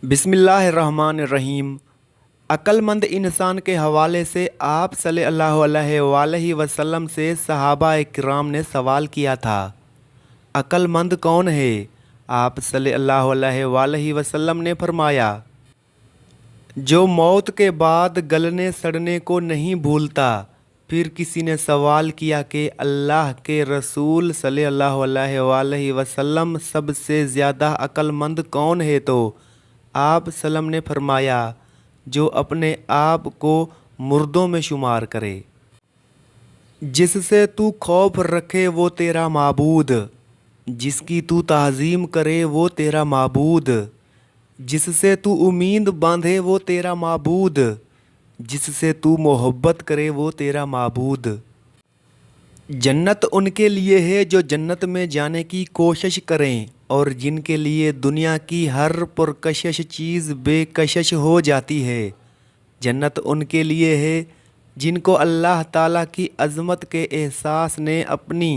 बिस्मिल्लाहिर्रहमानिर्रहीम। अक्लमंद इंसान के हवाले से आप सल्लल्लाहु अलैहि वसल्लम से सहाबा किराम ने सवाल किया था, अक्लमंद कौन है? आप सल्लल्लाहु अलैहि वसल्लम ने फरमाया, जो मौत के बाद गलने सड़ने को नहीं भूलता। फिर किसी ने सवाल किया कि अल्लाह के रसूल सल्लल्लाहु अलैहि वसल्लम सबसे ज़्यादा अक्लमंद कौन है? तो आप सल्लम ने फरमाया, जो अपने आप को मुर्दों में शुमार करे। जिससे तू खौफ रखे वो तेरा माबूद, जिसकी तू ताज़ीम करे वो तेरा माबूद, जिससे तू उम्मीद बांधे वो तेरा माबूद, जिससे तू मोहब्बत करे वो तेरा माबूद। जन्नत उनके लिए है जो जन्नत में जाने की कोशिश करें और जिनके लिए दुनिया की हर पुरकशिश चीज़ बेकशिश हो जाती है। जन्नत उनके लिए है जिनको अल्लाह ताला की अज़मत के एहसास ने अपनी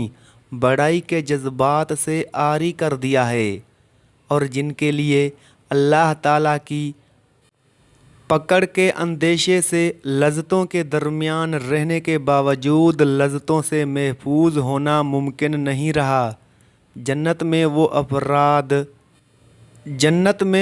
बड़ाई के जज्बात से आरी कर दिया है और जिनके लिए अल्लाह ताला की पकड़ के अंदेशे से लज़्ज़तों के दरमियान रहने के बावजूद लज़्ज़तों से महफूज होना मुमकिन नहीं रहा। जन्नत में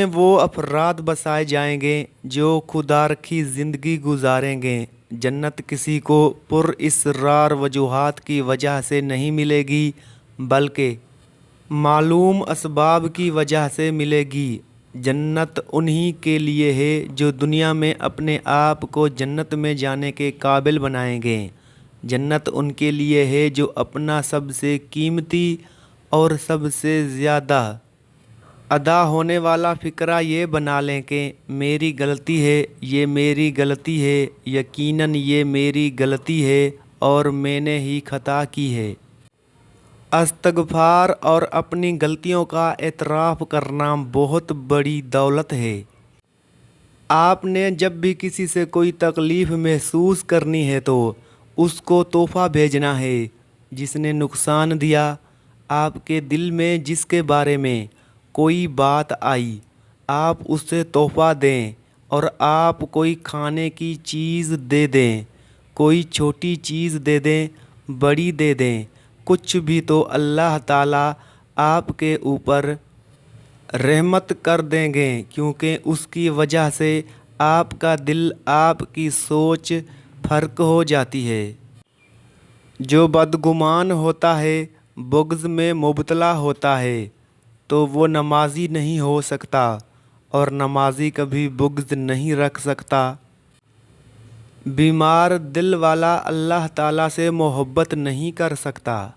वो अफराद बसाए जाएंगे जो खुदा रखी ज़िंदगी गुजारेंगे। जन्नत किसी को पुरइस्रार वजूहात की वजह से नहीं मिलेगी, बल्कि मालूम असबाब की वजह से मिलेगी। जन्नत उन्हीं के लिए है जो दुनिया में अपने आप को जन्नत में जाने के काबिल बनाएंगे। जन्नत उनके लिए है जो अपना सबसे कीमती और सबसे ज़्यादा अदा होने वाला फ़िक्रा ये बना लें कि मेरी गलती है, ये मेरी गलती है, यकीनन ये मेरी गलती है और मैंने ही खता की है। इस्तग़फ़ार और अपनी गलतियों का एतराफ़ करना बहुत बड़ी दौलत है। आपने जब भी किसी से कोई तकलीफ़ महसूस करनी है तो उसको तोहफ़ा भेजना है। जिसने नुकसान दिया, आपके दिल में जिसके बारे में कोई बात आई, आप उससे तोहफ़ा दें। और आप कोई खाने की चीज़ दे दें, कोई छोटी चीज़ दे दें, बड़ी दे दें, कुछ भी, तो अल्लाह ताला आपके ऊपर रहमत कर देंगे, क्योंकि उसकी वजह से आपका दिल, आपकी सोच फ़र्क हो जाती है। जो बदगुमान होता है, बुग़्ज़ में मुब्तला होता है, तो वो नमाजी नहीं हो सकता और नमाजी कभी बुग़्ज़ नहीं रख सकता। बीमार दिल वाला अल्लाह ताला से मोहब्बत नहीं कर सकता।